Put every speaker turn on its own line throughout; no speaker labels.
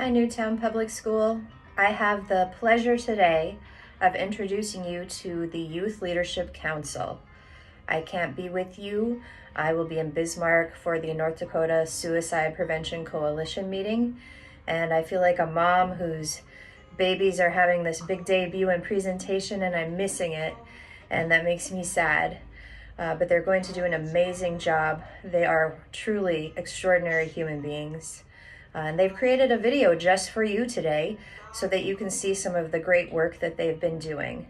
Hi, Newtown Public School. I have the pleasure today of introducing you to the Youth Leadership Council. I can't be with you. I will be in Bismarck for the North Dakota Suicide Prevention Coalition meeting, and I feel like a mom whose babies are having this big debut and presentation, and I'm missing it, and that makes me sad. But they're going to do an amazing job. They are truly extraordinary human beings. And they've created a video just for you today so that you can see some of the great work that they've been doing.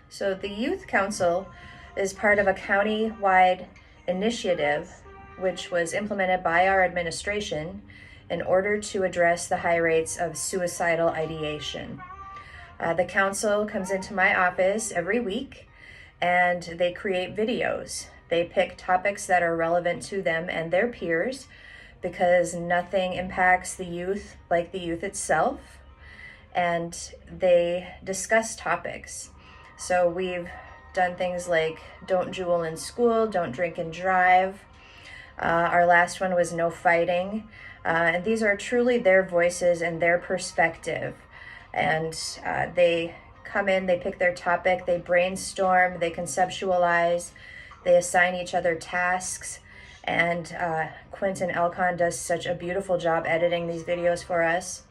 So the Youth Council is part of a county-wide initiative which was implemented by our administration in order to address the high rates of suicidal ideation. The council comes into my office every week and they create videos. They pick topics that are relevant to them and their peers, because nothing impacts the youth like the youth itself, and they discuss topics. So we've done things like don't jewel in school, don't drink and drive. Our last one was no fighting. And these are truly their voices and their perspective. And they come in, they pick their topic, they brainstorm, they conceptualize, they assign each other tasks. And Quentin Elcon does such a beautiful job editing these videos for us.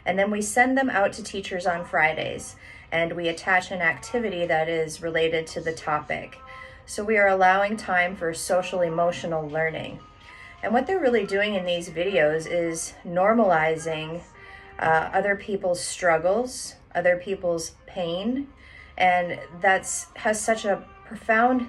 And then we send them out to teachers on Fridays, and we attach an activity that is related to the topic. So we are allowing time for social emotional learning. And what they're really doing in these videos is normalizing other people's struggles, other people's pain, and has such a profound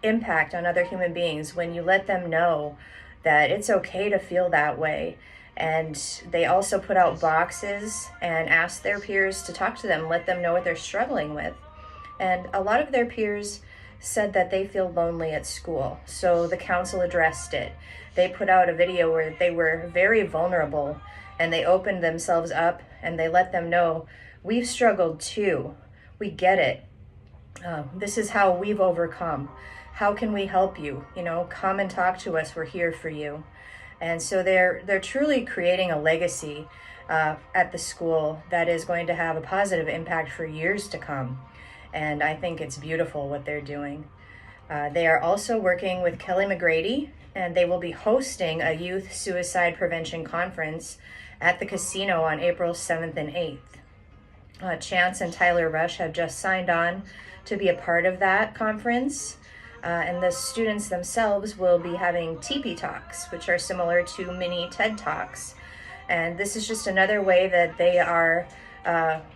impact on other human beings when you let them know that it's okay to feel that way. And they also put out boxes and ask their peers to talk to them, let them know what they're struggling with. And a lot of their peers said that they feel lonely at school, so the council addressed it. They put out a video where they were very vulnerable and they opened themselves up and they let them know, we've struggled too, we get it. This is how we've overcome. How can we help you? Come and talk to us. We're here for you. And so they're truly creating a legacy at the school that is going to have a positive impact for years to come. And I think it's beautiful what they're doing. They are also working with Kelly McGrady, and they will be hosting a youth suicide prevention conference at the casino on April 7th and 8th. Chance and Tyler Rush have just signed on to be a part of that conference. And the students themselves will be having teepee talks, which are similar to mini TED Talks. And this is just another way that they are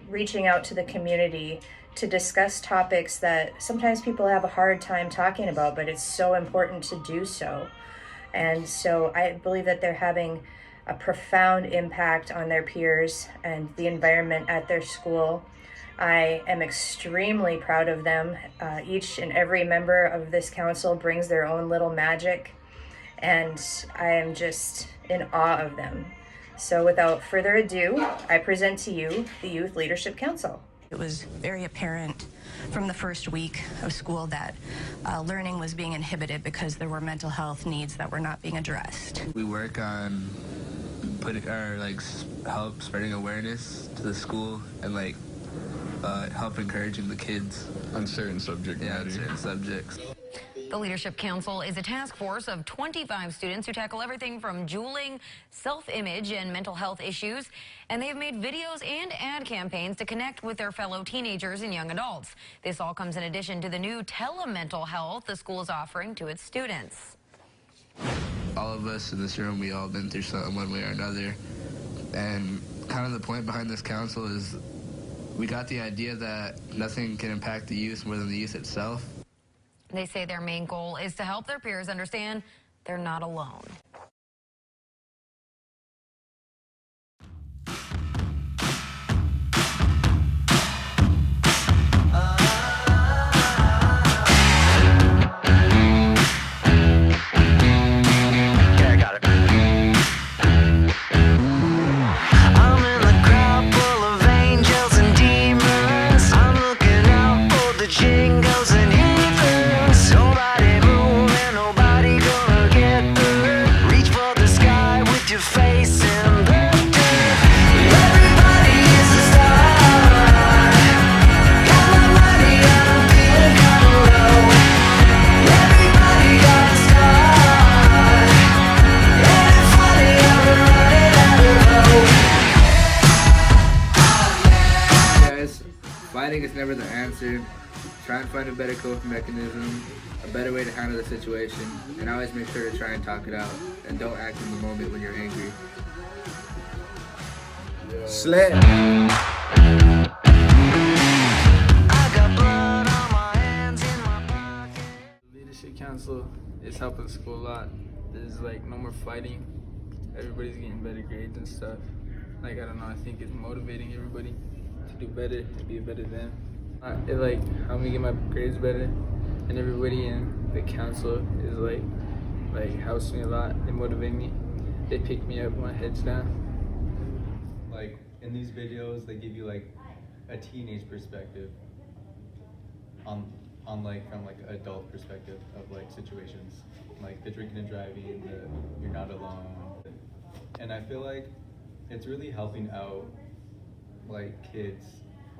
reaching out to the community to discuss topics that sometimes people have a hard time talking about, but it's so important to do so. And so I believe that they're having a profound impact on their peers and the environment at their school. I am extremely proud of them. Each and every member of this council brings their own little magic, and I am just in awe of them. So without further ado, I present to you the Youth Leadership Council.
It was very apparent from the first week of school that learning was being inhibited because there were mental health needs that were not being addressed.
We work on help spreading awareness to the school and help encouraging the kids
on certain subject matter.
On certain subjects.
The Leadership Council is a task force of 25 students who tackle everything from juuling, self-image, and mental health issues. And they have made videos and ad campaigns to connect with their fellow teenagers and young adults. This all comes in addition to the new telemental health the school is offering to its students.
All of us in this room, we all been through something one way or another. And kind of the point behind this council is we got the idea that nothing can impact the youth more than the youth itself.
They say their main goal is to help their peers understand they're not alone.
Jingles and heathens, nobody moving, nobody gonna get through. Reach
never the answer. Try and find a better coping mechanism, a better way to handle the situation, and always make sure to try and talk it out, and don't act in the moment when you're angry.
Slip.
Leadership Council is helping the school a lot. There's like no more fighting. Everybody's getting better grades and stuff. Like, I don't know, I think it's motivating everybody to do better, to be a better them. It like helped me get my grades better, and everybody in the council is like helps me a lot. They motivate me. They pick me up when my head's down.
Like in these videos, they give you like a teenage perspective on like from like an adult perspective of like situations, like the drinking and driving, the you're not alone, and I feel like it's really helping out like kids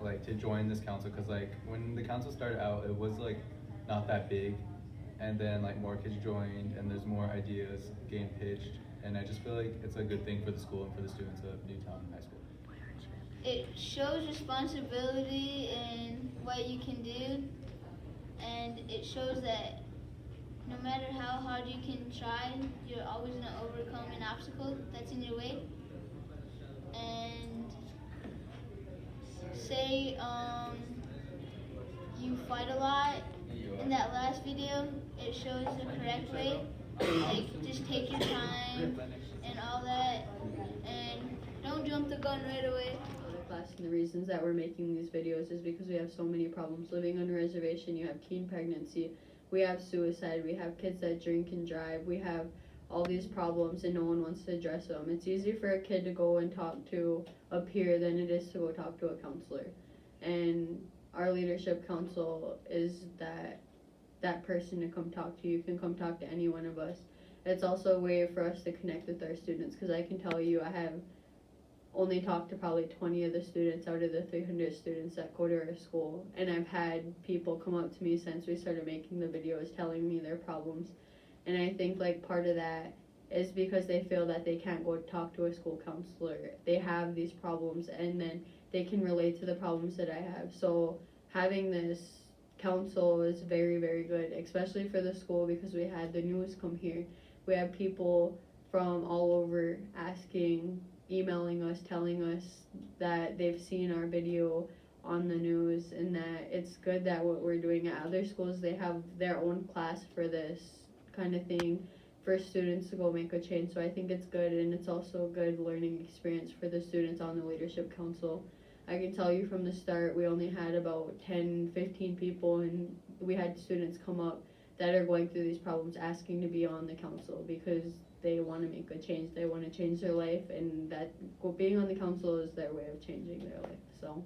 like to join this council, because like when the council started out, it was like not that big, and then like more kids joined and there's more ideas getting pitched, and I just feel like it's a good thing for the school and for the students of Newtown High School.
It shows responsibility and what you can do, and it shows that no matter how hard you can try, you're always going to overcome an obstacle that's in your way. And say you fight a lot, in that last video it shows the correct way, like just take your time and all that, and don't jump the gun right away.
And the reasons that we're making these videos is because we have so many problems living on a reservation. You have teen pregnancy, we have suicide, we have kids that drink and drive, we have all these problems and no one wants to address them. It's easier for a kid to go and talk to a peer than it is to go talk to a counselor. And our leadership council is that person to come talk to. You can come talk to any one of us. It's also a way for us to connect with our students, because I can tell you I have only talked to probably 20 of the students out of the 300 students that go to our school, and I've had people come up to me since we started making the videos telling me their problems. And I think like part of that is because they feel that they can't go talk to a school counselor. They have these problems and then they can relate to the problems that I have. So having this council is very, very good, especially for the school, because we had the news come here. We have people from all over asking, emailing us, telling us that they've seen our video on the news, and that it's good that what we're doing at other schools, they have their own class for this kind of thing for students to go make a change. So I think it's good, and it's also a good learning experience for the students on the leadership council. I can tell you from the start, we only had about 10-15 people, and we had students come up that are going through these problems asking to be on the council because they want to make a change. They want to change their life, and that being on the council is their way of changing their life. So.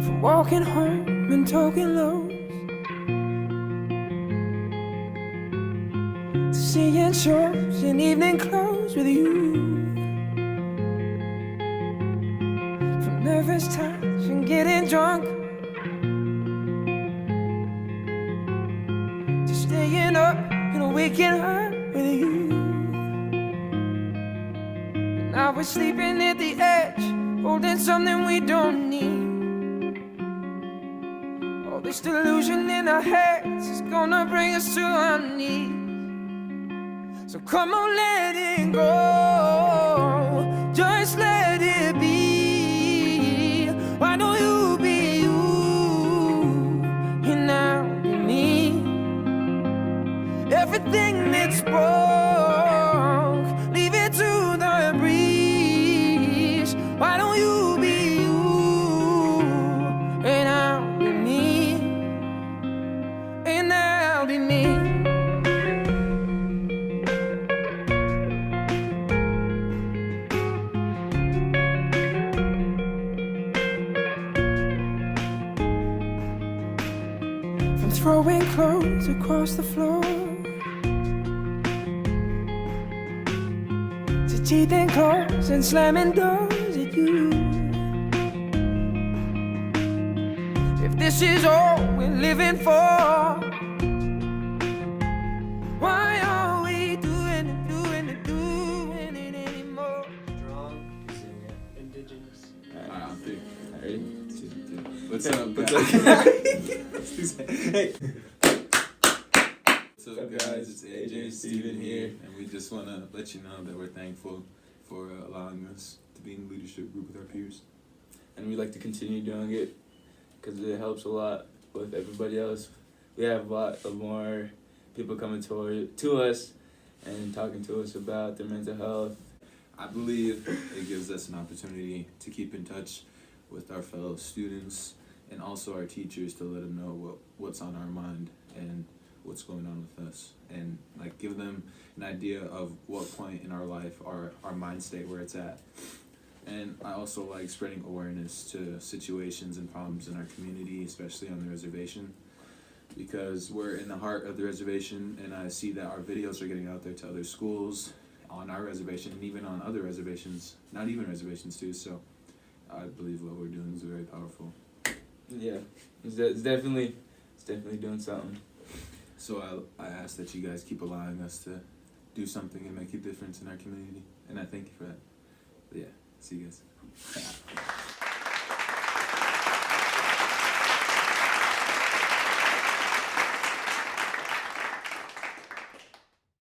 From walking home and talking lows, to seeing shows in evening clothes with you, from nervous touch and getting drunk, to staying up and waking up with you. And now we're sleeping at the edge, holding something we don't need. All this delusion in our heads is gonna bring us to our knees. So come on, let it go, just let it be. Why don't you be you, and now be me? Everything that's broke, leave it to the breeze. Why don't you be you, and I'll be me, and I'll be me. Throwing clothes across the floor, to teething claws and slamming doors at you. this is all we're living for. Why are we doing it anymore?
Strong, indigenous.
I think. Ready?
What's
Hey,
up,
what's
guys? Hey.
What's up, guys? It's AJ Steven here, and we just want to let you know that we're thankful for allowing us to be in the leadership group with our peers.
And we like to continue doing it because it helps a lot with everybody else. We have a lot of more people coming to us and talking to us about their mental health.
I believe it gives us an opportunity to keep in touch with our fellow students and also our teachers to let them know what's on our mind and what's going on with us, and like give them an idea of what point in our life our mind state where it's at. And I also like spreading awareness to situations and problems in our community, especially on the reservation, because we're in the heart of the reservation, and I see that our videos are getting out there to other schools on our reservation and even on other reservations, not even reservations too. So I believe what we're doing is very powerful.
Yeah, it's definitely doing something.
So I ask that you guys keep allowing us to do something and make a difference in our community, and I thank you for that. But yeah, see you guys.